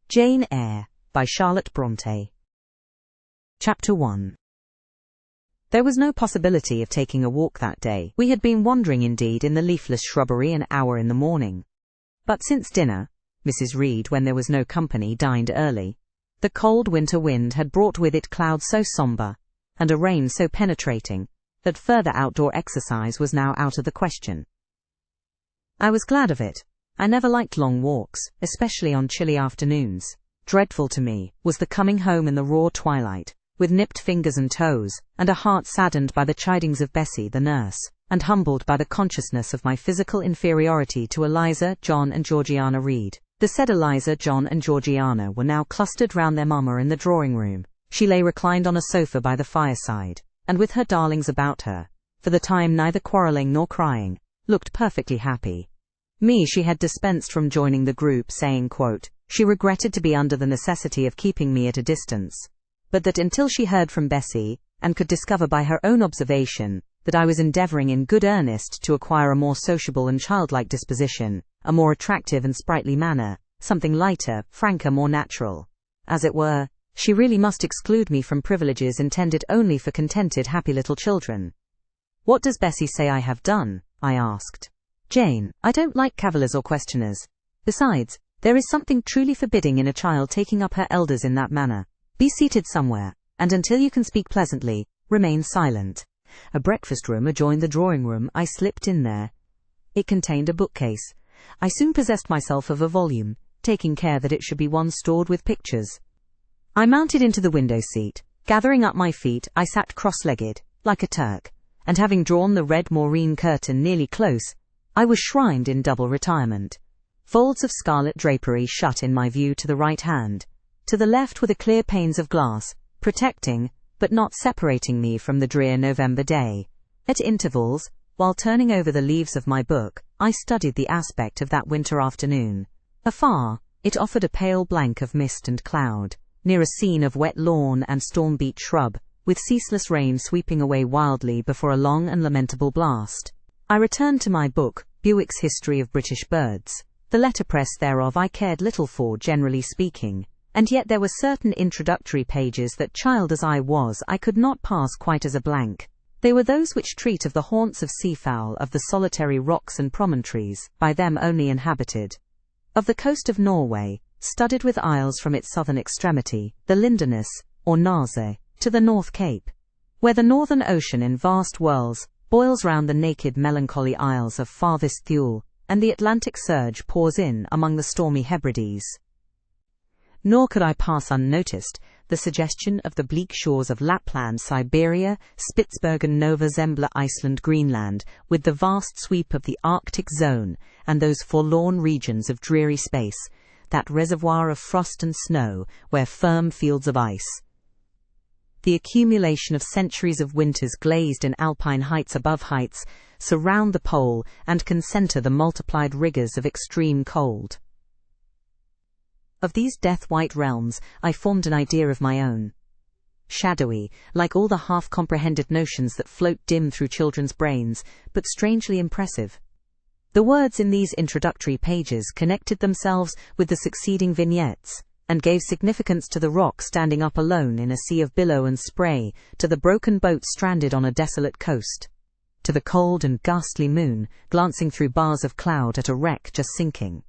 Jane Eyre, by Charlotte Bronte. Chapter 1. There was no possibility of taking a walk that day. We had been wandering indeed in the leafless shrubbery an hour in the morning. But since dinner, Mrs. Reed, when there was no company, dined early. The cold winter wind had brought with it clouds so sombre, and a rain so penetrating, that further outdoor exercise was now out of the question. I was glad of it. I never liked long walks, especially on chilly afternoons. Dreadful to me was the coming home in the raw twilight, with nipped fingers and toes, and a heart saddened by the chidings of Bessie, the nurse, and humbled by the consciousness of my physical inferiority to Eliza, John, and Georgiana Reed. The said Eliza, John, and Georgiana were now clustered round their mamma in the drawing-room. She lay reclined on a sofa by the fireside, and with her darlings about her, for the time neither quarrelling nor crying, looked perfectly happy. Me she had dispensed from joining the group, saying, quote, she regretted to be under the necessity of keeping me at a distance, but that until she heard from Bessie, and could discover by her own observation, that I was endeavouring in good earnest to acquire a more sociable and childlike disposition, a more attractive and sprightly manner, something lighter, franker, more natural, as it were, she really must exclude me from privileges intended only for contented, happy little children. What does Bessie say I have done? I asked. Jane, I don't like cavillers or questioners. Besides, there is something truly forbidding in a child taking up her elders in that manner. Be seated somewhere, and until you can speak pleasantly, remain silent. A breakfast room adjoined the drawing room. I slipped in there. It contained a bookcase. I soon possessed myself of a volume, taking care that it should be one stored with pictures. I mounted into the window seat. Gathering up my feet, I sat cross-legged, like a Turk, and having drawn the red moreen curtain nearly close, I was shrined in double retirement. Folds of scarlet drapery shut in my view to the right hand. To the left were the clear panes of glass, protecting, but not separating me from the drear November day. At intervals, while turning over the leaves of my book, I studied the aspect of that winter afternoon. Afar, it offered a pale blank of mist and cloud, near a scene of wet lawn and storm-beat shrub, with ceaseless rain sweeping away wildly before a long and lamentable blast. I returned to my book, Bewick's History of British Birds. The letterpress thereof I cared little for, generally speaking, and yet there were certain introductory pages that, child as I was, I could not pass quite as a blank. They were those which treat of the haunts of seafowl, of the solitary rocks and promontories, by them only inhabited, of the coast of Norway, studded with isles from its southern extremity, the Linderness, or Naze, to the North Cape, where the Northern Ocean in vast whirls boils round the naked melancholy isles of farthest Thule, and the Atlantic surge pours in among the stormy Hebrides. Nor could I pass unnoticed the suggestion of the bleak shores of Lapland, Siberia, Spitsbergen, Nova Zembla, Iceland, Greenland, with the vast sweep of the Arctic zone, and those forlorn regions of dreary space, that reservoir of frost and snow, where firm fields of ice, the accumulation of centuries of winters glazed in alpine heights above heights, surround the pole and concentre the multiplied rigours of extreme cold. Of these death-white realms I formed an idea of my own. Shadowy, like all the half-comprehended notions that float dim through children's brains, but strangely impressive. The words in these introductory pages connected themselves with the succeeding vignettes, and gave significance to the rock standing up alone in a sea of billow and spray, to the broken boat stranded on a desolate coast, to the cold and ghastly moon glancing through bars of cloud at a wreck just sinking.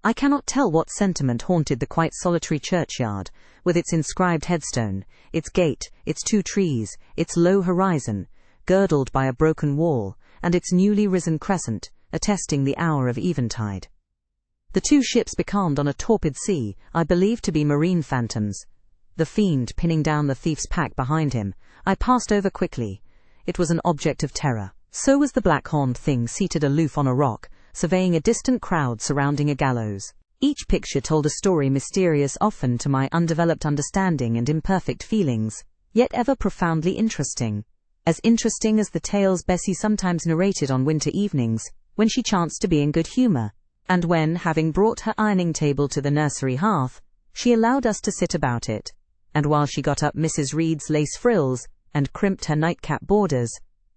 I cannot tell what sentiment haunted the quite solitary churchyard, with its inscribed headstone, its gate, its 2 trees, its low horizon, girdled by a broken wall, and its newly risen crescent, attesting the hour of eventide. The 2 ships becalmed on a torpid sea, I believed to be marine phantoms. The fiend pinning down the thief's pack behind him, I passed over quickly. It was an object of terror. So was the black-horned thing seated aloof on a rock, surveying a distant crowd surrounding a gallows. Each picture told a story mysterious often to my undeveloped understanding and imperfect feelings, yet ever profoundly interesting. As interesting as the tales Bessie sometimes narrated on winter evenings, when she chanced to be in good humour, and when, having brought her ironing-table to the nursery hearth, she allowed us to sit about it, and while she got up Mrs. Reed's lace frills, and crimped her nightcap borders,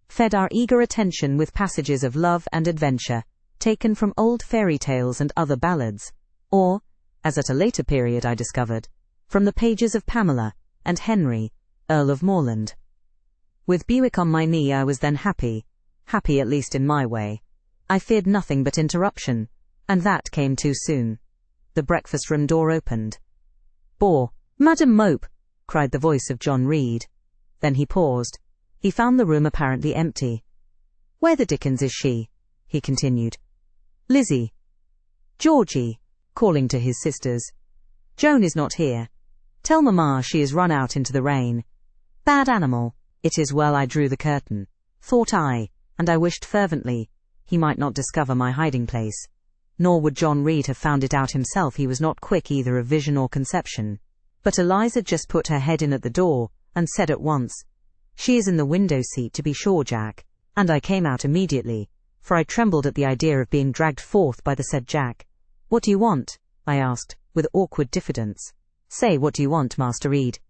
fed our eager attention with passages of love and adventure, taken from old fairy tales and other ballads, or, as at a later period I discovered, from the pages of Pamela and Henry, Earl of Morland. With Bewick on my knee I was then happy at least in my way. I feared nothing but interruption, and that came too soon. The breakfast-room door opened. "Madam Mope!" cried the voice of John Reed. Then he paused. He found the room apparently empty. "Where the dickens is she?" he continued. "Lizzie. Georgie," calling to his sisters. "Joan is not here. Tell mamma she is run out into the rain. Bad animal." It is well I drew the curtain, thought I, and I wished fervently he might not discover my hiding place. Nor would John Reed have found it out himself, he was not quick either of vision or conception. But Eliza just put her head in at the door, and said at once, "She is in the window-seat, to be sure, Jack," and I came out immediately, for I trembled at the idea of being dragged forth by the said Jack. "What do you want?" I asked, with awkward diffidence. "Say what do you want, Master Reed,"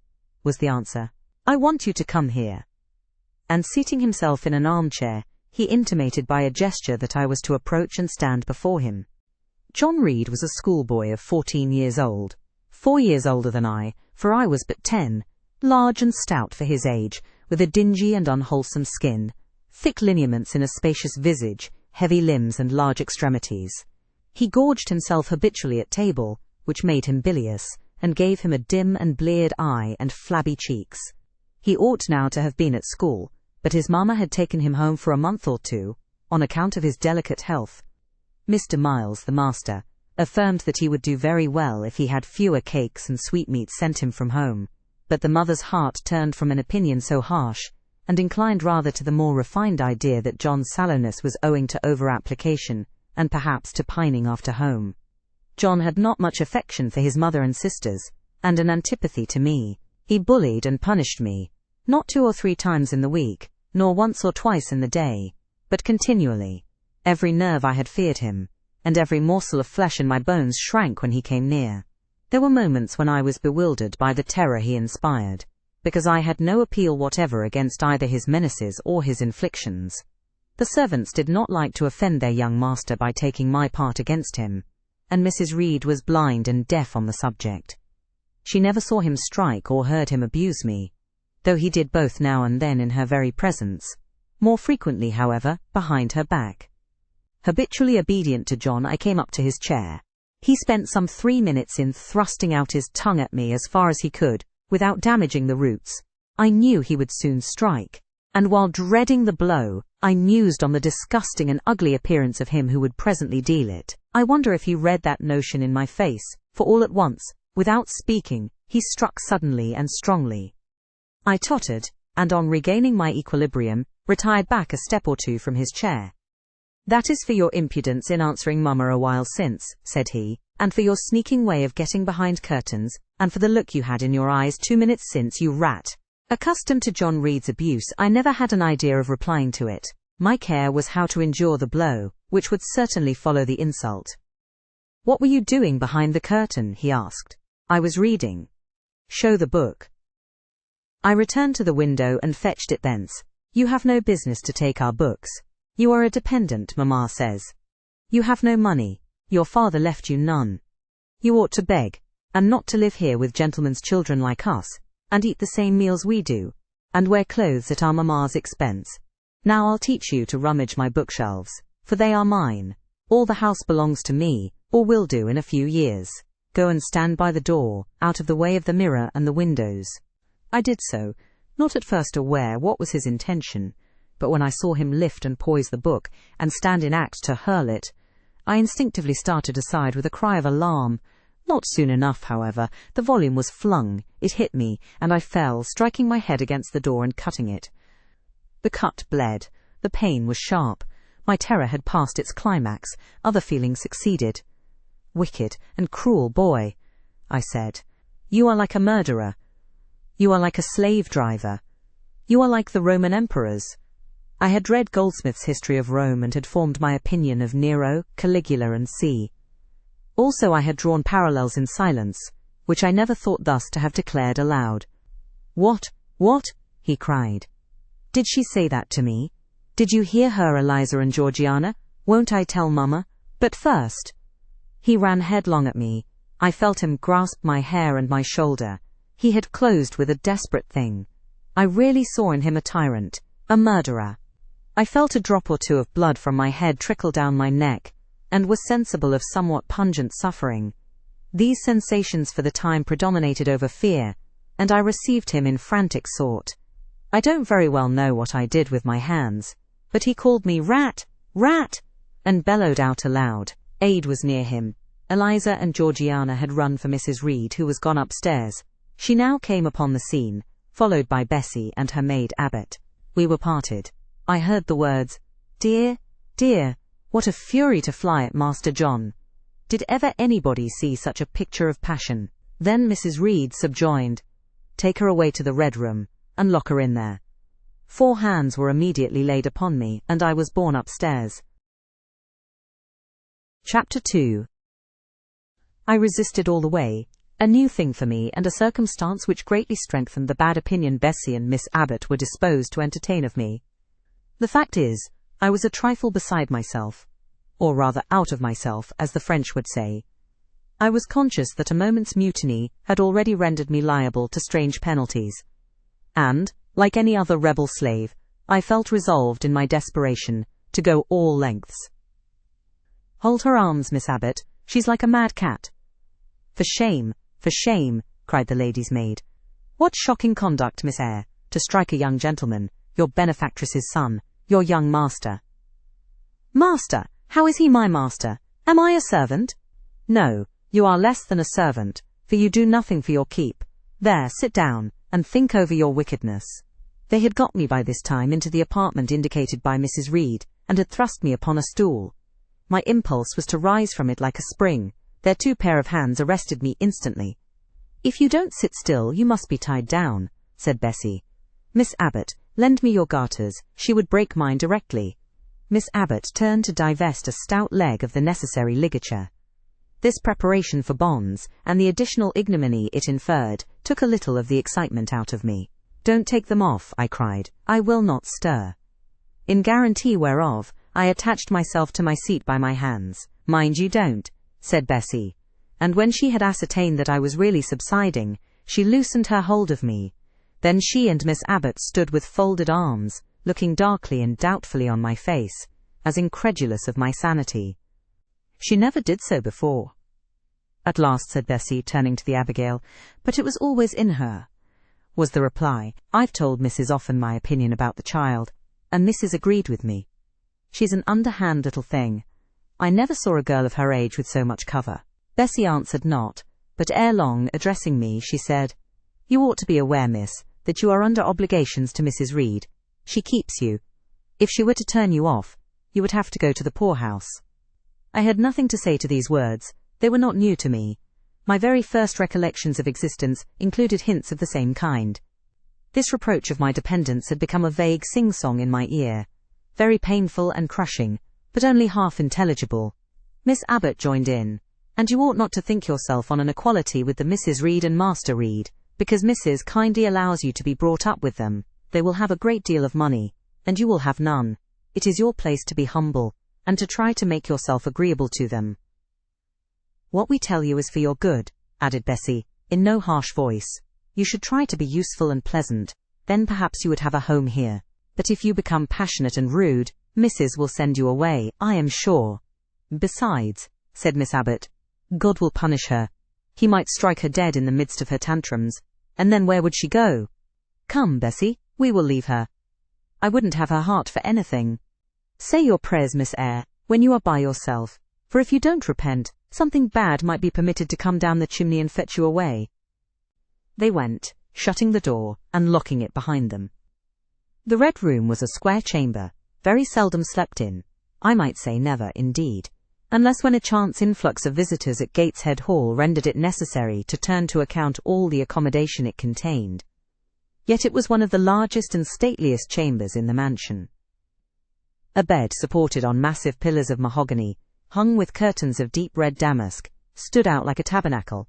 was the answer. "I want you to come here." And seating himself in an armchair, he intimated by a gesture that I was to approach and stand before him. John Reed was a schoolboy of 14 years old, 4 years older than I, for I was but 10, large and stout for his age, with a dingy and unwholesome skin, thick lineaments in a spacious visage, heavy limbs and large extremities. He gorged himself habitually at table, which made him bilious, and gave him a dim and bleared eye and flabby cheeks. He ought now to have been at school, but his mamma had taken him home for a month or two, on account of his delicate health. Mr. Miles, the master, affirmed that he would do very well if he had fewer cakes and sweetmeats sent him from home, but the mother's heart turned from an opinion so harsh, and inclined rather to the more refined idea that John's sallowness was owing to over-application, and perhaps to pining after home. John had not much affection for his mother and sisters, and an antipathy to me. He bullied and punished me, not 2 or 3 times in the week, nor once or twice in the day, but continually. Every nerve I had feared him, and every morsel of flesh in my bones shrank when he came near. There were moments when I was bewildered by the terror he inspired, because I had no appeal whatever against either his menaces or his inflictions. The servants did not like to offend their young master by taking my part against him, and Mrs. Reed was blind and deaf on the subject. She never saw him strike or heard him abuse me, though he did both now and then in her very presence, more frequently, however, behind her back. Habitually obedient to John, I came up to his chair. He spent some 3 minutes in thrusting out his tongue at me as far as he could, without damaging the roots. I knew he would soon strike, and while dreading the blow, I mused on the disgusting and ugly appearance of him who would presently deal it. I wonder if he read that notion in my face, for all at once, without speaking, he struck suddenly and strongly. I tottered, and on regaining my equilibrium, retired back a step or 2 from his chair. "That is for your impudence in answering mamma a while since," said he, "and for your sneaking way of getting behind curtains, and for the look you had in your eyes 2 minutes since, you rat." Accustomed to John Reed's abuse, I never had an idea of replying to it. My care was how to endure the blow, which would certainly follow the insult. "What were you doing behind the curtain?" he asked. "I was reading." "Show the book." I returned to the window and fetched it thence. "You have no business to take our books. You are a dependent, mamma says. You have no money. Your father left you none. You ought to beg, and not to live here with gentlemen's children like us, and eat the same meals we do, and wear clothes at our mamma's expense. Now I'll teach you to rummage my bookshelves, for they are mine. All the house belongs to me, or will do in a few years. Go and stand by the door, out of the way of the mirror and the windows." I did so, not at first aware what was his intention, but when I saw him lift and poise the book, and stand in act to hurl it, I instinctively started aside with a cry of alarm. Not soon enough, however, the volume was flung, it hit me, and I fell, striking my head against the door and cutting it. The cut bled, the pain was sharp, my terror had passed its climax, other feelings succeeded. "Wicked and cruel boy," I said. "You are like a murderer. You are like a slave-driver. You are like the Roman emperors." I had read Goldsmith's History of Rome and had formed my opinion of Nero, Caligula and C. Also I had drawn parallels in silence, which I never thought thus to have declared aloud. What? He cried. "Did she say that to me? Did you hear her, Eliza and Georgiana? Won't I tell mamma? But first—" He ran headlong at me. I felt him grasp my hair and my shoulder. He had closed with a desperate thing. I really saw in him a tyrant, a murderer. I felt a drop or two of blood from my head trickle down my neck, and was sensible of somewhat pungent suffering. These sensations for the time predominated over fear, and I received him in frantic sort. I don't very well know what I did with my hands, but he called me rat, rat, and bellowed out aloud. Aid was near him. Eliza and Georgiana had run for Mrs. Reed, who was gone upstairs. She now came upon the scene, followed by Bessie and her maid Abbott. We were parted. I heard the words, "Dear, dear," what a fury to fly at Master John. Did ever anybody see such a picture of passion? Then Mrs. Reed subjoined, "Take her away to the Red Room, and lock her in there." 4 hands were immediately laid upon me, and I was borne upstairs. Chapter 2. I resisted all the way, a new thing for me, and a circumstance which greatly strengthened the bad opinion Bessie and Miss Abbott were disposed to entertain of me. The fact is, I was a trifle beside myself, or rather out of myself, as the French would say. I was conscious that a moment's mutiny had already rendered me liable to strange penalties, and, like any other rebel slave, I felt resolved in my desperation to go all lengths. "Hold her arms, Miss Abbott, she's like a mad cat." For shame, cried the lady's maid. "What shocking conduct, Miss Eyre, to strike a young gentleman, your benefactress's son, your young master." "Master? How is he my master? Am I a servant?" "No, you are less than a servant, for you do nothing for your keep. There, sit down, and think over your wickedness." They had got me by this time into the apartment indicated by Mrs. Reed, and had thrust me upon a stool. My impulse was to rise from it like a spring. Their 2 pair of hands arrested me instantly. "If you don't sit still, you must be tied down," said Bessie. "Miss Abbott, lend me your garters, she would break mine directly." Miss Abbott turned to divest a stout leg of the necessary ligature. This preparation for bonds, and the additional ignominy it inferred, took a little of the excitement out of me. "Don't take them off," I cried. "I will not stir." In guarantee whereof, I attached myself to my seat by my hands. "Mind you don't," said Bessie, and when she had ascertained that I was really subsiding, she loosened her hold of me. Then she and Miss Abbott stood with folded arms, looking darkly and doubtfully on my face, as incredulous of my sanity. "She never did so before," at last said Bessie, turning to the Abigail, "but it was always in her," was the reply. "I've told Mrs. often my opinion about the child, and Mrs. agreed with me. She's an underhand little thing. I never saw a girl of her age with so much cover." Bessie answered not, but ere long, addressing me, she said, "You ought to be aware, miss, that you are under obligations to Mrs. Reed. She keeps you. If she were to turn you off, you would have to go to the poorhouse." I had nothing to say to these words. They were not new to me. My very first recollections of existence included hints of the same kind. This reproach of my dependence had become a vague sing-song in my ear, very painful and crushing, but only half intelligible. Miss Abbott joined in. "And you ought not to think yourself on an equality with the Mrs. Reed and Master Reed, because Mrs. kindly allows you to be brought up with them. They will have a great deal of money, and you will have none. It is your place to be humble, and to try to make yourself agreeable to them." "What we tell you is for your good," added Bessie, in no harsh voice. "You should try to be useful and pleasant, then perhaps you would have a home here. But if you become passionate and rude, Mrs. will send you away, I am sure." "Besides," said Miss Abbott, "God will punish her. He might strike her dead in the midst of her tantrums, and then where would she go? Come, Bessie, we will leave her. I wouldn't have her heart for anything. Say your prayers, Miss Eyre, when you are by yourself, for if you don't repent, something bad might be permitted to come down the chimney and fetch you away." They went, shutting the door, and locking it behind them. The Red Room was a square chamber, very seldom slept in, I might say never, indeed, unless when a chance influx of visitors at Gateshead Hall rendered it necessary to turn to account all the accommodation it contained. Yet it was one of the largest and stateliest chambers in the mansion. A bed supported on massive pillars of mahogany, hung with curtains of deep red damask, stood out like a tabernacle.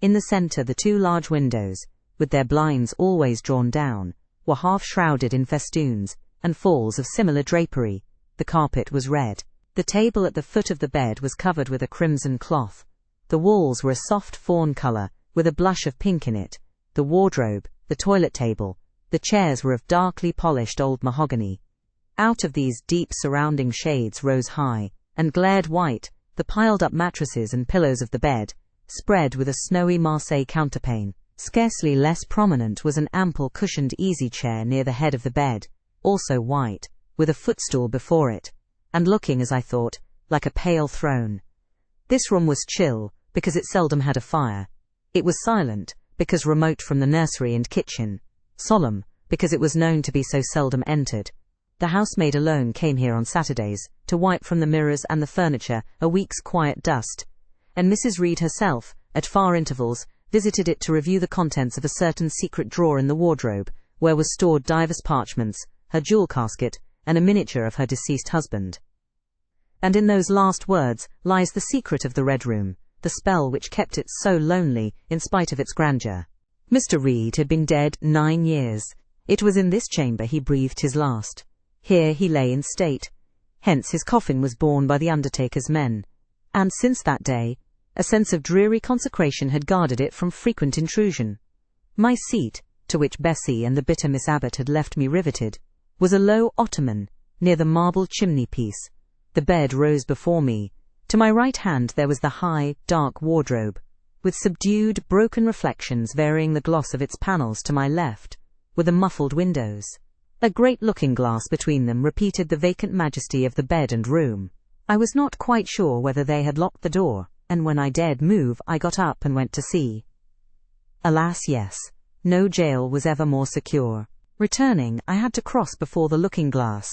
In the centre, the 2 large windows, with their blinds always drawn down, were half shrouded in festoons and falls of similar drapery. The carpet was red. The table at the foot of the bed was covered with a crimson cloth. The walls were a soft fawn colour, with a blush of pink in it. The wardrobe, the toilet table, the chairs were of darkly polished old mahogany. Out of these deep surrounding shades rose high, and glared white, the piled-up mattresses and pillows of the bed, spread with a snowy Marseille counterpane. Scarcely less prominent was an ample cushioned easy-chair near the head of the bed, also white, with a footstool before it, and looking, as I thought, like a pale throne. This room was chill, because it seldom had a fire. It was silent, because remote from the nursery and kitchen. Solemn, because it was known to be so seldom entered. The housemaid alone came here on Saturdays, to wipe from the mirrors and the furniture a week's quiet dust, and Mrs. Reed herself, at far intervals, visited it to review the contents of a certain secret drawer in the wardrobe, where was stored divers parchments, her jewel casket, and a miniature of her deceased husband. And in those last words lies the secret of the Red Room, the spell which kept it so lonely in spite of its grandeur. Mr. Reed had been dead 9 years. It was in this chamber he breathed his last. Here he lay in state. Hence his coffin was borne by the undertaker's men. And since that day, a sense of dreary consecration had guarded it from frequent intrusion. My seat, to which Bessie and the bitter Miss Abbott had left me riveted, was a low ottoman, near the marble chimney-piece. The bed rose before me. To my right hand there was the high, dark wardrobe, with subdued, broken reflections varying the gloss of its panels to my left, with the muffled windows. A great looking-glass between them repeated the vacant majesty of the bed and room. I was not quite sure whether they had locked the door, and when I dared move I got up and went to see. Alas, yes, no jail was ever more secure. Returning, I had to cross before the looking-glass.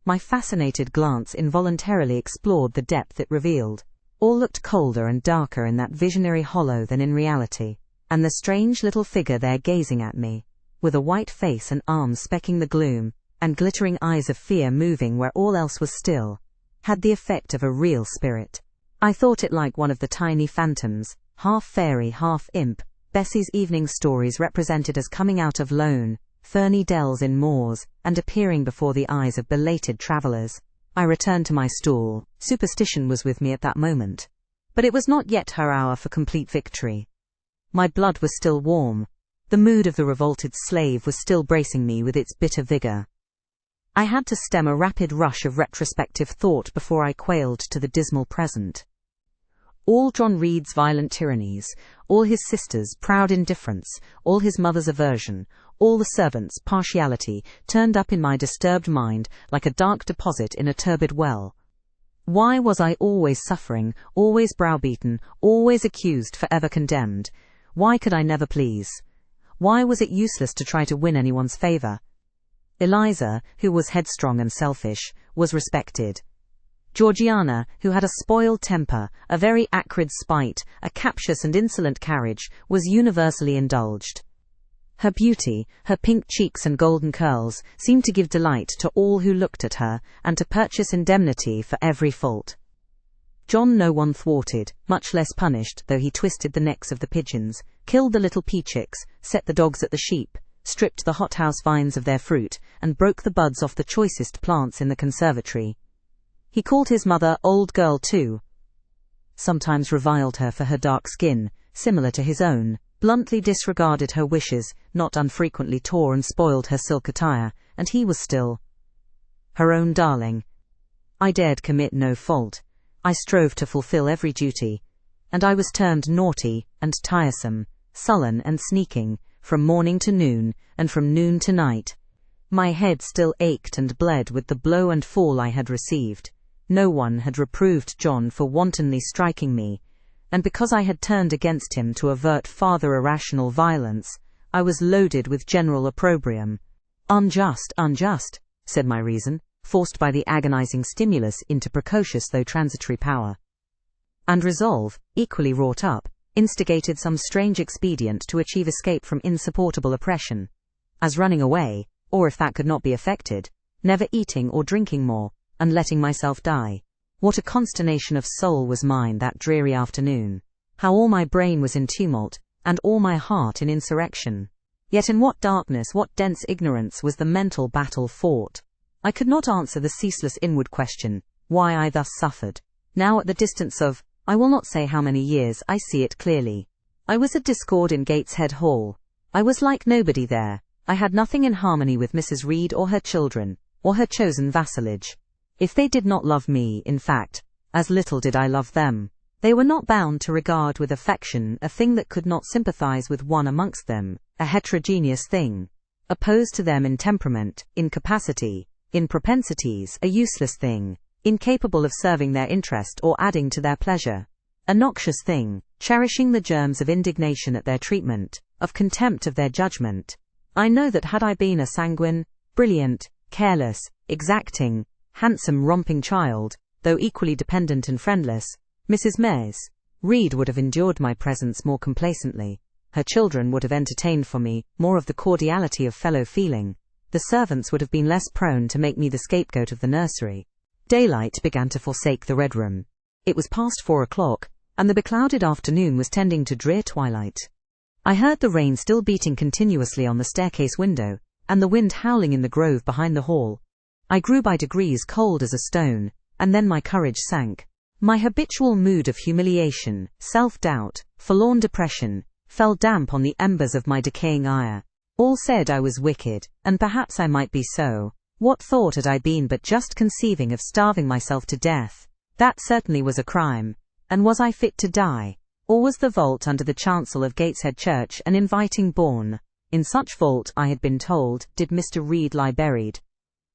My fascinated glance involuntarily explored the depth it revealed. All looked colder and darker in that visionary hollow than in reality, and the strange little figure there gazing at me, with a white face and arms specking the gloom, and glittering eyes of fear moving where all else was still, had the effect of a real spirit. I thought it like one of the tiny phantoms, half fairy, half imp, Bessie's evening stories represented as coming out of lone, ferny dells in moors, and appearing before the eyes of belated travellers. I returned to my stool. Superstition was with me at that moment. But it was not yet her hour for complete victory. My blood was still warm. The mood of the revolted slave was still bracing me with its bitter vigour. I had to stem a rapid rush of retrospective thought before I quailed to the dismal present. All John Reed's violent tyrannies, all his sister's proud indifference, all his mother's aversion, all the servants' partiality, turned up in my disturbed mind like a dark deposit in a turbid well. Why was I always suffering, always browbeaten, always accused, forever condemned? Why could I never please? Why was it useless to try to win anyone's favour? Eliza, who was headstrong and selfish, was respected. Georgiana, who had a spoiled temper, a very acrid spite, a captious and insolent carriage, was universally indulged. Her beauty, her pink cheeks and golden curls, seemed to give delight to all who looked at her, and to purchase indemnity for every fault. John no one thwarted, much less punished, though he twisted the necks of the pigeons, killed the little pea-chicks, set the dogs at the sheep, stripped the hothouse vines of their fruit, and broke the buds off the choicest plants in the conservatory. He called his mother old girl too, sometimes reviled her for her dark skin, similar to his own, bluntly disregarded her wishes, not unfrequently tore and spoiled her silk attire, and he was still her own darling. I dared commit no fault. I strove to fulfill every duty, and I was termed naughty and tiresome, sullen and sneaking, from morning to noon, and from noon to night. My head still ached and bled with the blow and fall I had received. No one had reproved John for wantonly striking me, and because I had turned against him to avert farther irrational violence, I was loaded with general opprobrium. Unjust, unjust, said my reason, forced by the agonizing stimulus into precocious though transitory power. And resolve, equally wrought up, instigated some strange expedient to achieve escape from insupportable oppression, as running away, or if that could not be effected, never eating or drinking more, and letting myself die. What a consternation of soul was mine that dreary afternoon! How all my brain was in tumult, and all my heart in insurrection! Yet in what darkness, what dense ignorance was the mental battle fought! I could not answer the ceaseless inward question, why I thus suffered, now at the distance of I will not say how many years. I see it clearly. I was at discord in Gateshead Hall. I was like nobody there. I had nothing in harmony with Mrs. Reed or her children, or her chosen vassalage. If they did not love me, in fact, as little did I love them. They were not bound to regard with affection a thing that could not sympathize with one amongst them, a heterogeneous thing, opposed to them in temperament, in capacity, in propensities, a useless thing, incapable of serving their interest or adding to their pleasure, a noxious thing, cherishing the germs of indignation at their treatment, of contempt of their judgment. I know that had I been a sanguine, brilliant, careless, exacting, handsome, romping child, though equally dependent and friendless, Mrs. Reed would have endured my presence more complacently. Her children would have entertained for me more of the cordiality of fellow feeling. The servants would have been less prone to make me the scapegoat of the nursery. Daylight began to forsake the Red Room. It was past 4 o'clock, and the beclouded afternoon was tending to drear twilight. I heard the rain still beating continuously on the staircase window, and the wind howling in the grove behind the hall. I grew by degrees cold as a stone, and then my courage sank. My habitual mood of humiliation, self-doubt, forlorn depression, fell damp on the embers of my decaying ire. All said I was wicked, and perhaps I might be so. What thought had I been but just conceiving of starving myself to death? That certainly was a crime. And was I fit to die? Or was the vault under the chancel of Gateshead Church an inviting bourne? In such vault, I had been told, did Mr. Reed lie buried.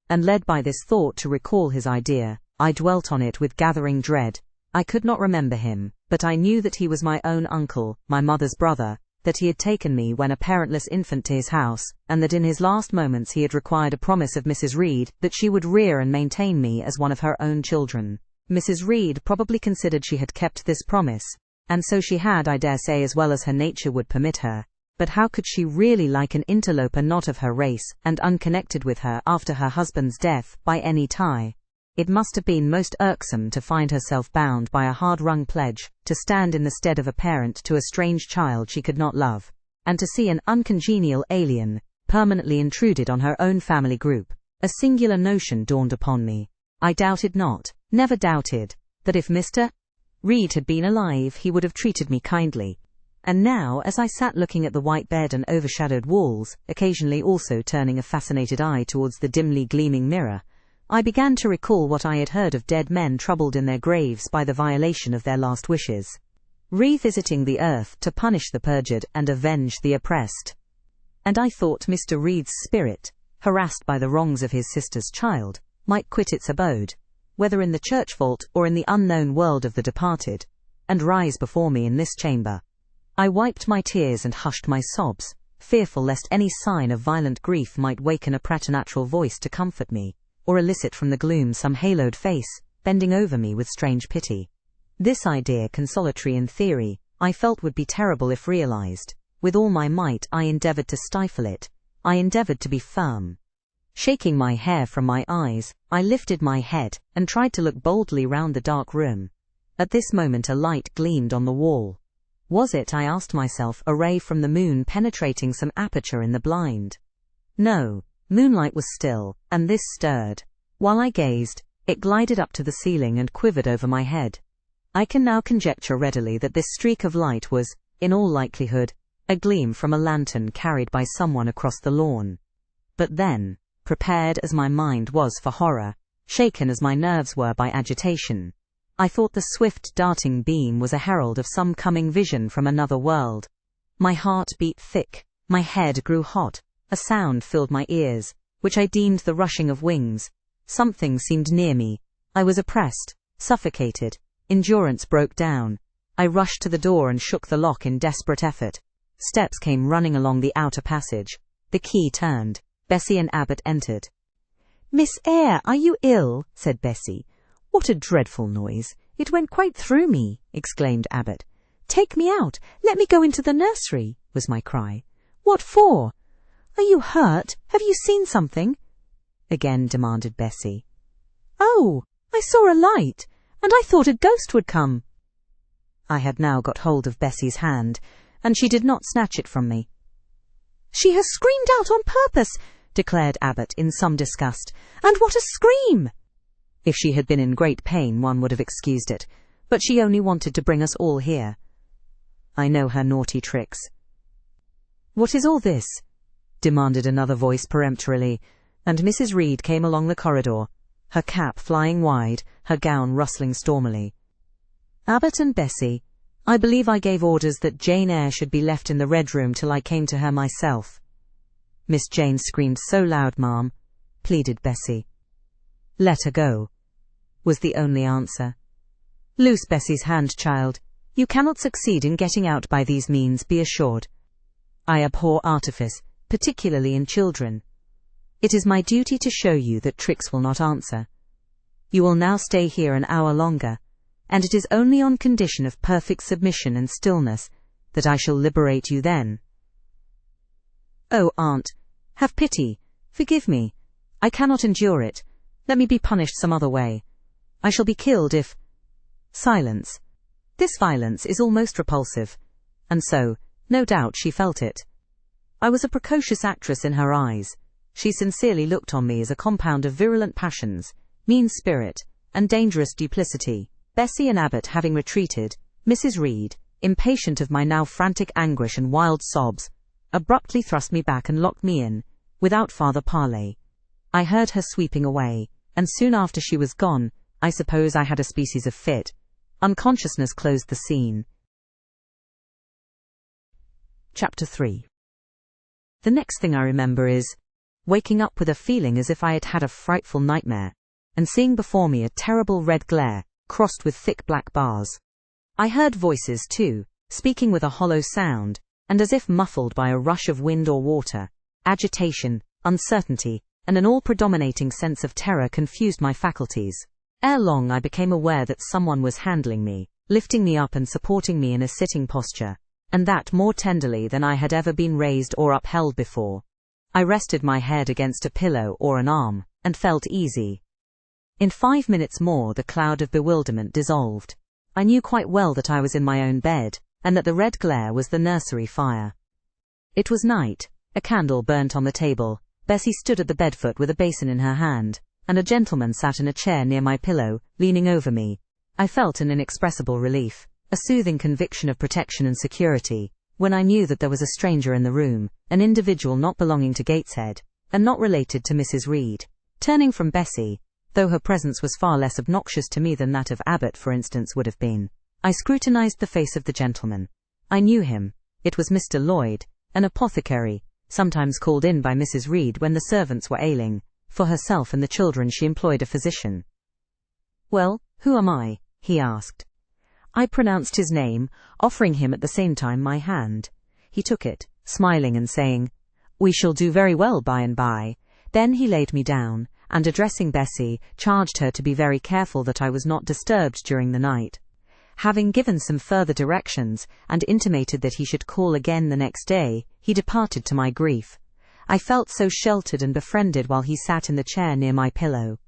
And led by this thought to recall his idea, I dwelt on it with gathering dread. I could not remember him, but I knew that he was my own uncle, my mother's brother, that he had taken me when a parentless infant to his house, and that in his last moments he had required a promise of Mrs. Reed that she would rear and maintain me as one of her own children. Mrs. Reed probably considered she had kept this promise, and so she had, I dare say, as well as her nature would permit her. But how could she really like an interloper not of her race, and unconnected with her after her husband's death, by any tie? It must have been most irksome to find herself bound by a hard-wrung pledge, to stand in the stead of a parent to a strange child she could not love, and to see an uncongenial alien, permanently intruded on her own family group. A singular notion dawned upon me. I doubted not, never doubted, that if Mr. Reed had been alive he would have treated me kindly. And now, as I sat looking at the white bed and overshadowed walls, occasionally also turning a fascinated eye towards the dimly gleaming mirror, I began to recall what I had heard of dead men troubled in their graves by the violation of their last wishes, revisiting the earth to punish the perjured and avenge the oppressed. And I thought Mr. Reed's spirit, harassed by the wrongs of his sister's child, might quit its abode, whether in the church vault or in the unknown world of the departed, and rise before me in this chamber. I wiped my tears and hushed my sobs, fearful lest any sign of violent grief might waken a preternatural voice to comfort me, or elicit from the gloom some haloed face, bending over me with strange pity. This idea, consolatory in theory, I felt would be terrible if realized. With all my might I endeavored to stifle it. I endeavored to be firm. Shaking my hair from my eyes, I lifted my head, and tried to look boldly round the dark room. At this moment a light gleamed on the wall. Was it, I asked myself, a ray from the moon penetrating some aperture in the blind? No, moonlight was still, and this stirred. While I gazed, it glided up to the ceiling and quivered over my head. I can now conjecture readily that this streak of light was, in all likelihood, a gleam from a lantern carried by someone across the lawn. But then, prepared as my mind was for horror, shaken as my nerves were by agitation, I thought the swift darting beam was a herald of some coming vision from another world. My heart beat thick, my head grew hot, a sound filled my ears, which I deemed the rushing of wings. Something seemed near me. I was oppressed, suffocated. Endurance broke down. I rushed to the door and shook the lock in desperate effort. Steps came running along the outer passage. The key turned. Bessie and Abbot entered. "Miss Eyre, are you ill?" said Bessie. "What a dreadful noise! It went quite through me," exclaimed Abbot. "Take me out. Let me go into the nursery," was my cry. "What for? Are you hurt? Have you seen something?" again demanded Bessie. "Oh, I saw a light, and I thought a ghost would come." I had now got hold of Bessie's hand, and she did not snatch it from me. "She has screamed out on purpose," declared Abbot in some disgust. "And what a scream!" If she had been in great pain one would have excused it, But she only wanted to bring us all here. I know her naughty tricks." "What is all this?" demanded another voice peremptorily, and Mrs. Reed came along the corridor, her cap flying wide, her gown rustling stormily. "Abbott and Bessie, I believe I gave orders that Jane Eyre should be left in the Red Room till I came to her myself." "Miss Jane screamed so loud, ma'am," pleaded Bessie. "Let her go," was the only answer. "Loose Bessie's hand, child. You cannot succeed in getting out by these means, be assured. I abhor artifice, particularly in children. It is my duty to show you that tricks will not answer. You will now stay here an hour longer, and it is only on condition of perfect submission and stillness that I shall liberate you then." "Oh, aunt, have pity, forgive me. I cannot endure it. Let me be punished some other way. I shall be killed if—" Silence. This violence is almost repulsive, and so, no doubt, she felt it. I was a precocious actress in her eyes. She sincerely looked on me as a compound of virulent passions, mean spirit, and dangerous duplicity. Bessie and Abbott having retreated, Mrs. Reed, impatient of my now frantic anguish and wild sobs, abruptly thrust me back and locked me in, without farther parley. I heard her sweeping away, and soon after she was gone, I suppose I had a species of fit. Unconsciousness closed the scene. Chapter 3. The next thing I remember is waking up with a feeling as if I had had a frightful nightmare, and seeing before me a terrible red glare, crossed with thick black bars. I heard voices, too, speaking with a hollow sound, and as if muffled by a rush of wind or water. Agitation, uncertainty, and an all-predominating sense of terror confused my faculties. Ere long I became aware that someone was handling me, lifting me up and supporting me in a sitting posture, and that more tenderly than I had ever been raised or upheld before. I rested my head against a pillow or an arm, and felt easy. In 5 minutes more the cloud of bewilderment dissolved. I knew quite well that I was in my own bed, and that the red glare was the nursery fire. It was night, a candle burnt on the table, Bessie stood at the bedfoot with a basin in her hand, and a gentleman sat in a chair near my pillow, leaning over me. I felt an inexpressible relief, a soothing conviction of protection and security, when I knew that there was a stranger in the room, an individual not belonging to Gateshead, and not related to Mrs. Reed. Turning from Bessie, though her presence was far less obnoxious to me than that of Abbott, for instance, would have been, I scrutinized the face of the gentleman. I knew him. It was Mr. Lloyd, an apothecary, sometimes called in by Mrs. Reed when the servants were ailing. For herself and the children she employed a physician. "Well, who am I?" he asked. I pronounced his name, offering him at the same time my hand. He took it, smiling and saying, "We shall do very well by and by." Then he laid me down, and addressing Bessie, charged her to be very careful that I was not disturbed during the night. Having given some further directions, and intimated that he should call again the next day, he departed to my grief. I felt so sheltered and befriended while he sat in the chair near my pillow.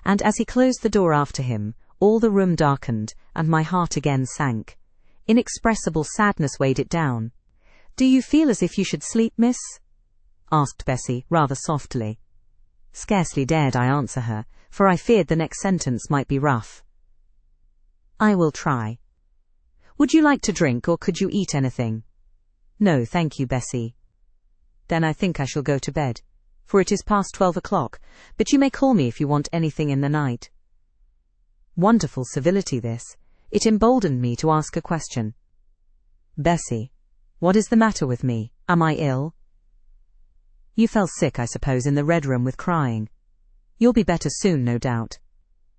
And as he closed the door after him, all the room darkened, and my heart again sank. Inexpressible sadness weighed it down. "Do you feel as if you should sleep, miss?" asked Bessie, rather softly. Scarcely dared I answer her, for I feared the next sentence might be rough. "I will try. Would you like to drink, or could you eat anything?" "No, thank you, Bessie." "Then I think I shall go to bed, for it is past 12 o'clock, but you may call me if you want anything in the night." Wonderful civility this. It emboldened me to ask a question. "Bessie, what is the matter with me? Am I ill?" "You fell sick, I suppose, in the Red Room with crying. You'll be better soon, no doubt."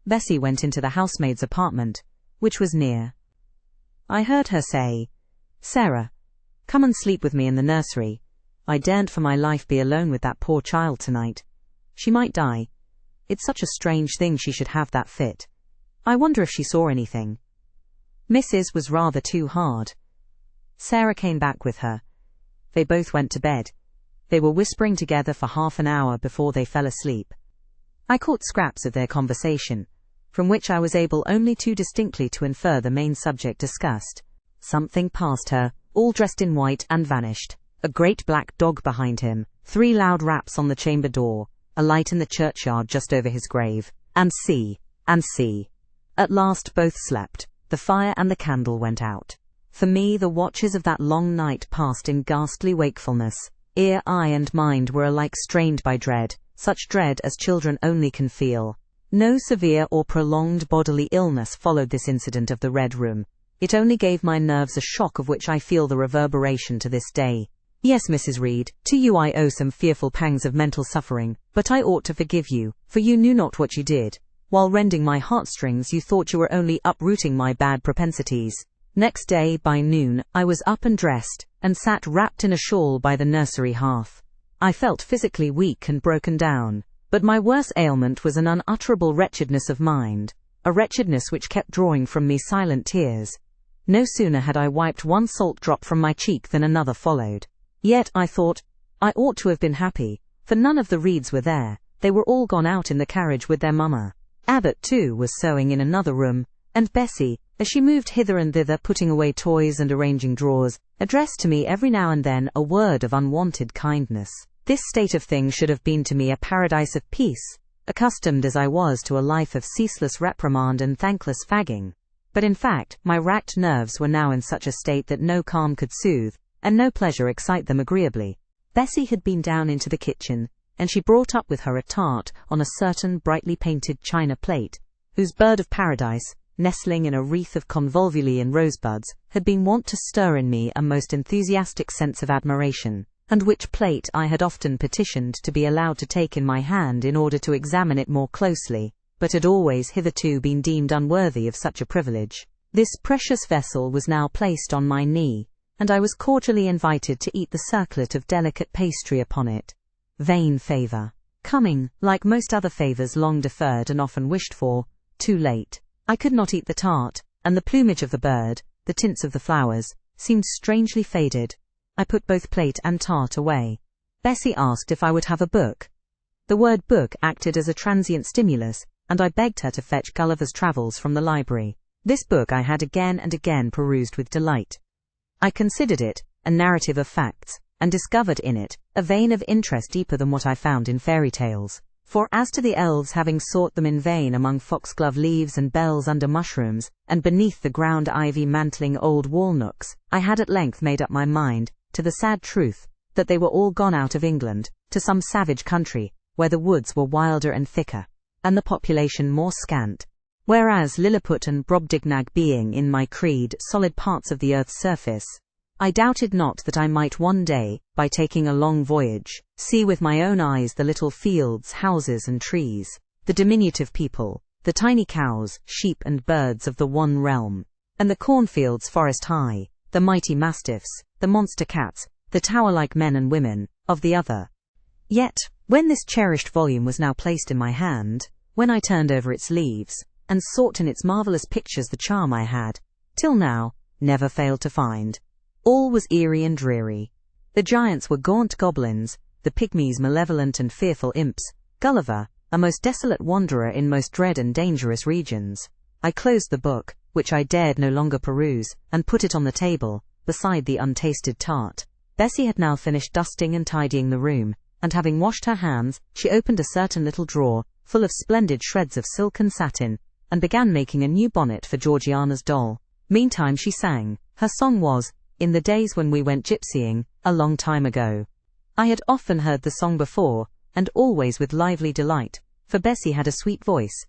Bessie went into the housemaid's apartment, which was near. I heard her say, "Sarah, come and sleep with me in the nursery. I daren't for my life be alone with that poor child tonight. She might die. It's such a strange thing she should have that fit. I wonder if she saw anything." Mrs. was rather too hard. Sarah came back with her. They both went to bed. They were whispering together for half an hour before they fell asleep. I caught scraps of their conversation, from which I was able only too distinctly to infer the main subject discussed. Something passed her, all dressed in white, and vanished. A great black dog behind him, 3 loud raps on the chamber door, a light in the churchyard just over his grave, and see. At last both slept. the fire and the candle went out. For me, the watches of that long night passed in ghastly wakefulness. Ear, eye, and mind were alike strained by dread, such dread as children only can feel. No severe or prolonged bodily illness followed this incident of the Red Room. It only gave my nerves a shock of which I feel the reverberation to this day. Yes, Mrs. Reed, to you I owe some fearful pangs of mental suffering, but I ought to forgive you, for you knew not what you did. While rending my heartstrings, you thought you were only uprooting my bad propensities. Next day, by noon, I was up and dressed, and sat wrapped in a shawl by the nursery hearth. I felt physically weak and broken down, but my worst ailment was an unutterable wretchedness of mind, a wretchedness which kept drawing from me silent tears. No sooner had I wiped one salt drop from my cheek than another followed. Yet, I thought, I ought to have been happy, for none of the Reeds were there. They were all gone out in the carriage with their mamma. Abbot, too, was sewing in another room, and Bessie, as she moved hither and thither putting away toys and arranging drawers, addressed to me every now and then a word of unwonted kindness. This state of things should have been to me a paradise of peace, accustomed as I was to a life of ceaseless reprimand and thankless fagging. But in fact, my racked nerves were now in such a state that no calm could soothe, and no pleasure excite them agreeably. Bessie had been down into the kitchen, and she brought up with her a tart on a certain brightly painted china plate, whose bird of paradise, nestling in a wreath of convolvuli and rosebuds, had been wont to stir in me a most enthusiastic sense of admiration, and which plate I had often petitioned to be allowed to take in my hand in order to examine it more closely, but had always hitherto been deemed unworthy of such a privilege. This precious vessel was now placed on my knee, and I was cordially invited to eat the circlet of delicate pastry upon it. Vain favour, coming, like most other favours long deferred and often wished for, too late. I could not eat the tart, and the plumage of the bird, the tints of the flowers, seemed strangely faded. I put both plate and tart away. Bessie asked if I would have a book. The word book acted as a transient stimulus, and I begged her to fetch Gulliver's Travels from the library. This book I had again and again perused with delight. I considered it a narrative of facts, and discovered in it a vein of interest deeper than what I found in fairy tales. For as to the elves having sought them in vain among foxglove leaves and bells under mushrooms, and beneath the ground ivy mantling old wall-nooks, I had at length made up my mind, to the sad truth, that they were all gone out of England, to some savage country, where the woods were wilder and thicker, and the population more scant. Whereas Lilliput and Brobdignag being, in my creed, solid parts of the earth's surface, I doubted not that I might one day, by taking a long voyage, see with my own eyes the little fields, houses, and trees, the diminutive people, the tiny cows, sheep, and birds of the one realm, and the cornfields forest high, the mighty mastiffs, the monster cats, the tower-like men and women, of the other. Yet, when this cherished volume was now placed in my hand, when I turned over its leaves, and sought in its marvellous pictures the charm I had, till now, never failed to find, all was eerie and dreary. The giants were gaunt goblins, the pygmies malevolent and fearful imps, Gulliver, a most desolate wanderer in most dread and dangerous regions. I closed the book, which I dared no longer peruse, and put it on the table, beside the untasted tart. Bessie had now finished dusting and tidying the room, and having washed her hands, she opened a certain little drawer, full of splendid shreds of silk and satin, and began making a new bonnet for Georgiana's doll. Meantime she sang. Her song was, "In the days when we went gypsying, a long time ago." I had often heard the song before, and always with lively delight, for Bessie had a sweet voice.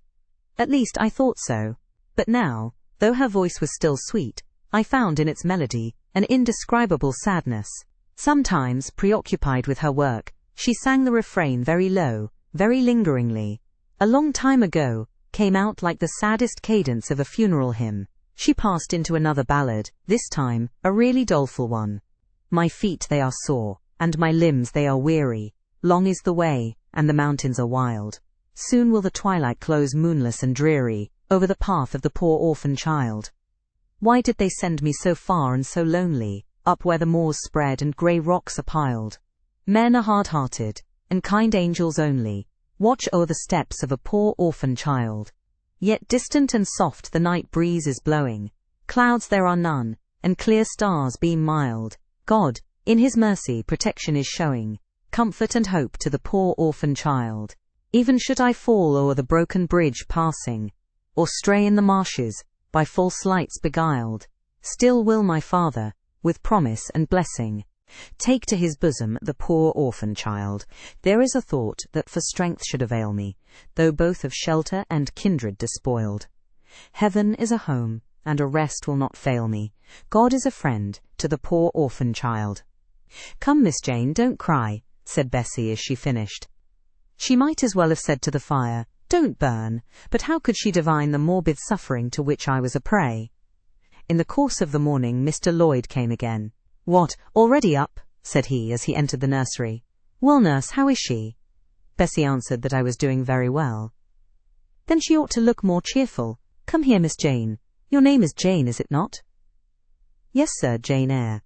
At least I thought so. But now, though her voice was still sweet, I found in its melody an indescribable sadness. Sometimes, preoccupied with her work, she sang the refrain very low, very lingeringly. "A long time ago" came out like the saddest cadence of a funeral hymn. She passed into another ballad, this time, a really doleful one. "My feet they are sore, and my limbs they are weary. Long is the way, and the mountains are wild. Soon will the twilight close moonless and dreary over the path of the poor orphan child. Why did they send me so far and so lonely, up where the moors spread and grey rocks are piled? Men are hard-hearted, and kind angels only watch o'er the steps of a poor orphan child. Yet distant and soft the night breeze is blowing. Clouds there are none, and clear stars beam mild. God, in his mercy, protection is showing, comfort and hope to the poor orphan child. Even should I fall o'er the broken bridge passing, or stray in the marshes, by false lights beguiled, still will my Father, with promise and blessing, take to his bosom the poor orphan child. There is a thought that for strength should avail me, though both of shelter and kindred despoiled. Heaven is a home, and a rest will not fail me. God is a friend to the poor orphan child. Come, Miss Jane, don't cry, said Bessie as she finished. She might as well have said to the fire, don't burn, but how could she divine the morbid suffering to which I was a prey? In the course of the morning Mr. Lloyd came again. What, already up? Said he as he entered the nursery. Well, nurse, how is she? Bessie answered that I was doing very well. Then she ought to look more cheerful. Come here, Miss Jane. Your name is Jane, is it not? Yes, sir, Jane Eyre.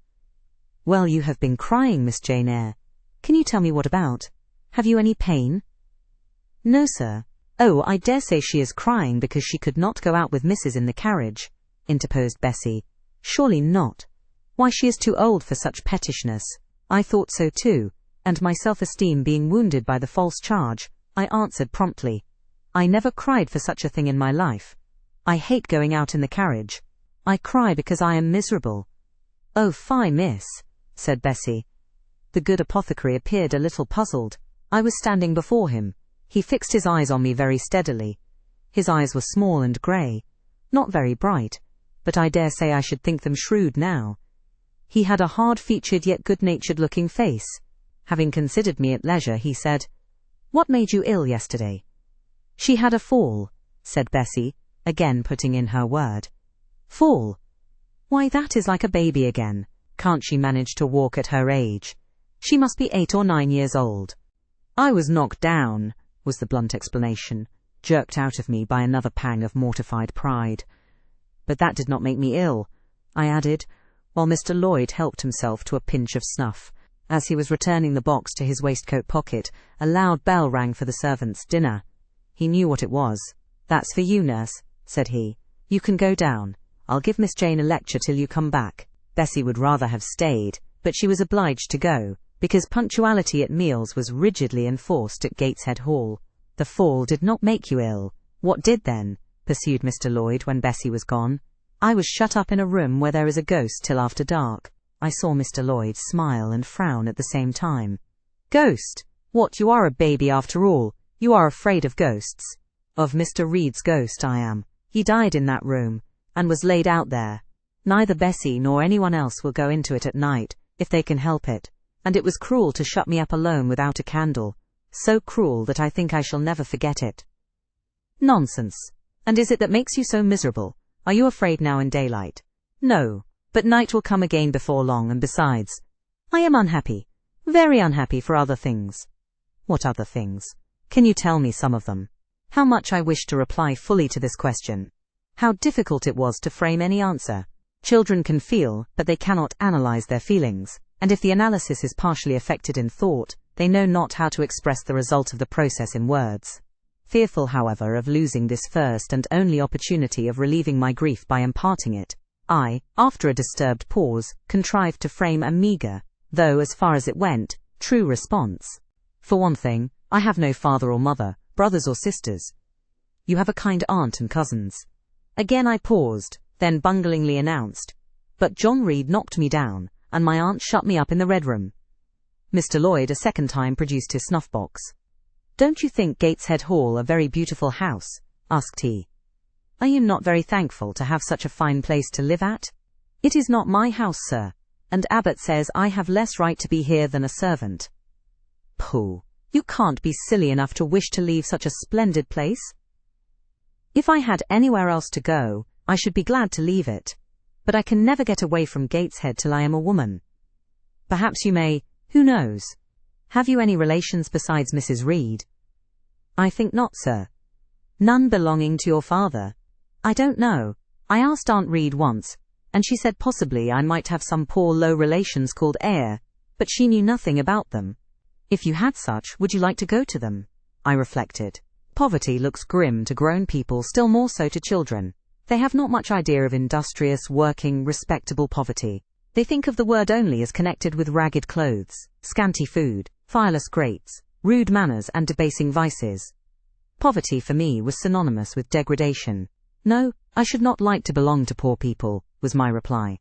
Well, you have been crying, Miss Jane Eyre. Can you tell me what about? Have you any pain? No, sir. Oh, I dare say she is crying because she could not go out with Mrs. in the carriage, interposed Bessie. Surely not. Why, she is too old for such pettishness. I thought so too, and my self-esteem being wounded by the false charge, I answered promptly, I never cried for such a thing in my life. I hate going out in the carriage. I cry because I am miserable. Oh, fie, miss, said Bessie. The good apothecary appeared a little puzzled. I was standing before him. He fixed his eyes on me very steadily. His eyes were small and grey, not very bright, but I dare say I should think them shrewd now. He had a hard-featured yet good-natured looking face. Having considered me at leisure, he said, What made you ill yesterday? She had a fall, said Bessie, again putting in her word. Fall? Why, that is like a baby again. Can't she manage to walk at her age? She must be 8 or 9 years old. I was knocked down, was the blunt explanation, jerked out of me by another pang of mortified pride. But that did not make me ill, I added, while Mr. Lloyd helped himself to a pinch of snuff. As he was returning the box to his waistcoat pocket, a loud bell rang for the servants' dinner. He knew what it was. That's for you, nurse, said he. You can go down. I'll give Miss Jane a lecture till you come back. Bessie would rather have stayed, but she was obliged to go, because punctuality at meals was rigidly enforced at Gateshead Hall. The fall did not make you ill. What did then? Pursued Mr. Lloyd when Bessie was gone. I was shut up in a room where there is a ghost till after dark. I saw Mr. Lloyd smile and frown at the same time. Ghost? What, you are a baby after all. You are afraid of ghosts. Of Mr. Reed's ghost I am. He died in that room, and was laid out there. Neither Bessie nor anyone else will go into it at night, if they can help it. And it was cruel to shut me up alone without a candle. So cruel that I think I shall never forget it. Nonsense. And is it that makes you so miserable? Are you afraid now in daylight? No, but night will come again before long, and besides, I am unhappy, very unhappy for other things. What other things? Can you tell me some of them? How much I wish to reply fully to this question. How difficult it was to frame any answer. Children can feel, but they cannot analyze their feelings, and if the analysis is partially effected in thought, they know not how to express the result of the process in words. Fearful, however, of losing this first and only opportunity of relieving my grief by imparting it, I, after a disturbed pause, contrived to frame a meagre, though as far as it went, true response. For one thing, I have no father or mother, brothers or sisters. You have a kind aunt and cousins. Again I paused, then bunglingly announced, but John Reed knocked me down, and my aunt shut me up in the Red Room. Mr. Lloyd a second time produced his snuff-box. Don't you think Gateshead Hall a very beautiful house? Asked he. Are you not very thankful to have such a fine place to live at? It is not my house, sir, and Abbot says I have less right to be here than a servant. Pooh, you can't be silly enough to wish to leave such a splendid place. If I had anywhere else to go, I should be glad to leave it, but I can never get away from Gateshead till I am a woman. Perhaps you may, who knows? Have you any relations besides Mrs. Reed? I think not, sir. None belonging to your father? I don't know. I asked Aunt Reed once, and she said possibly I might have some poor low relations called Eyre, but she knew nothing about them. If you had such, would you like to go to them? I reflected. Poverty looks grim to grown people, still more so to children. They have not much idea of industrious, working, respectable poverty. They think of the word only as connected with ragged clothes, scanty food, fireless grates, rude manners and debasing vices. Poverty for me was synonymous with degradation. No, I should not like to belong to poor people, was my reply.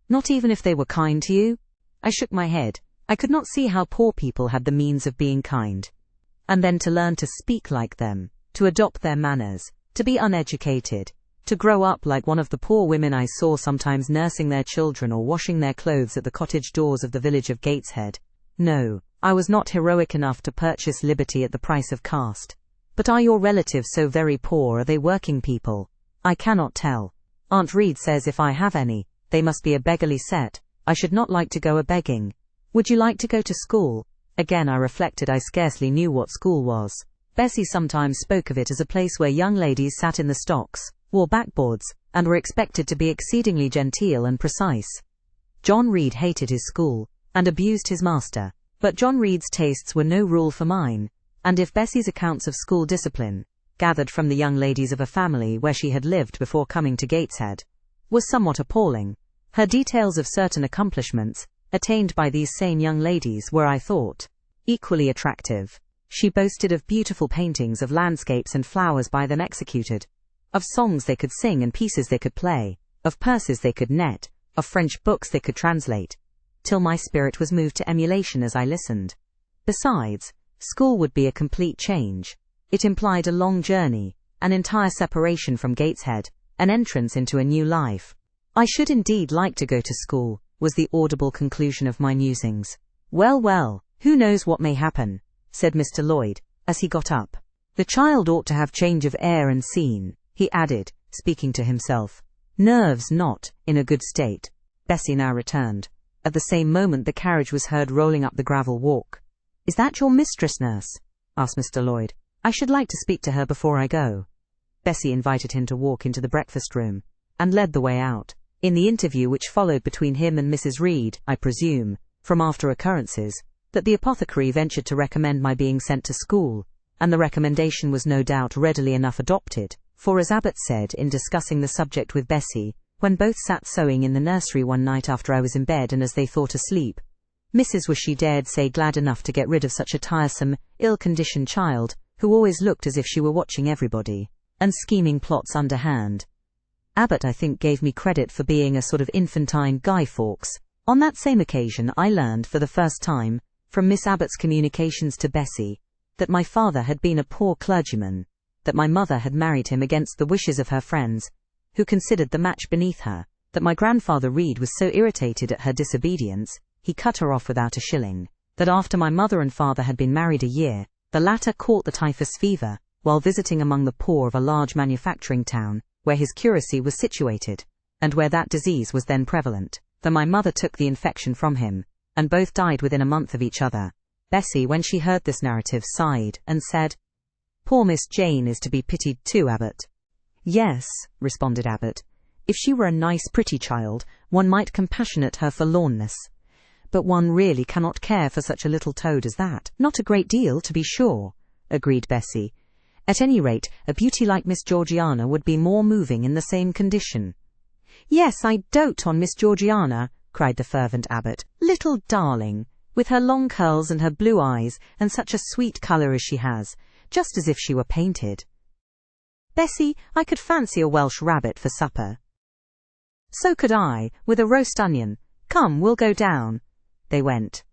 Not even if they were kind to you? I shook my head. I could not see how poor people had the means of being kind. And then to learn to speak like them, to adopt their manners, to be uneducated, to grow up like one of the poor women I saw sometimes nursing their children or washing their clothes at the cottage doors of the village of Gateshead. No, I was not heroic enough to purchase liberty at the price of caste. But are your relatives so very poor? Are they working people? I cannot tell. Aunt Reed says if I have any, they must be a beggarly set. I should not like to go a-begging. Would you like to go to school? Again I reflected I scarcely knew what school was. Bessie sometimes spoke of it as a place where young ladies sat in the stocks, wore backboards, and were expected to be exceedingly genteel and precise. John Reed hated his school, and abused his master, but John Reed's tastes were no rule for mine, and if Bessie's accounts of school discipline, gathered from the young ladies of a family where she had lived before coming to Gateshead, was somewhat appalling, her details of certain accomplishments, attained by these same young ladies, were, I thought, equally attractive. She boasted of beautiful paintings of landscapes and flowers by them executed, of songs they could sing and pieces they could play, of purses they could net, of French books they could translate, till my spirit was moved to emulation as I listened. Besides, school would be a complete change. It implied a long journey, an entire separation from Gateshead, an entrance into a new life. I should indeed like to go to school, was the audible conclusion of my musings. Well, well, who knows what may happen, said Mr. Lloyd, as he got up. The child ought to have change of air and scene, he added, speaking to himself. Nerves not in a good state. Bessie now returned. At the same moment the carriage was heard rolling up the gravel walk. Is that your mistress, nurse? asked Mr. Lloyd. I should like to speak to her before I go. Bessie invited him to walk into the breakfast room, and led the way out. In the interview which followed between him and Mrs. Reed, I presume, from after occurrences, that the apothecary ventured to recommend my being sent to school, and the recommendation was no doubt readily enough adopted, for as Abbott said in discussing the subject with Bessie, when both sat sewing in the nursery one night after I was in bed and as they thought asleep, Mrs. was, she dared say, glad enough to get rid of such a tiresome, ill-conditioned child, who always looked as if she were watching everybody, and scheming plots underhand. Abbott, I think, gave me credit for being a sort of infantine Guy Fawkes. On that same occasion I learned for the first time, from Miss Abbott's communications to Bessie, that my father had been a poor clergyman, that my mother had married him against the wishes of her friends, who considered the match beneath her, that my grandfather Reed was so irritated at her disobedience, he cut her off without a shilling, that after my mother and father had been married a year, the latter caught the typhus fever, while visiting among the poor of a large manufacturing town, where his curacy was situated, and where that disease was then prevalent, that my mother took the infection from him, and both died within a month of each other. Bessie, when she heard this narrative, sighed, and said, Poor Miss Jane is to be pitied too, Abbott. Yes, responded Abbott, if she were a nice pretty child, one might compassionate her forlornness. But one really cannot care for such a little toad as that. Not a great deal, to be sure, agreed Bessie. At any rate, a beauty like Miss Georgiana would be more moving in the same condition. Yes, I dote on Miss Georgiana, cried the fervent Abbott. Little darling, with her long curls and her blue eyes, and such a sweet colour as she has, just as if she were painted. Bessie, I could fancy a Welsh rabbit for supper. So could I, with a roast onion. Come, we'll go down. They went.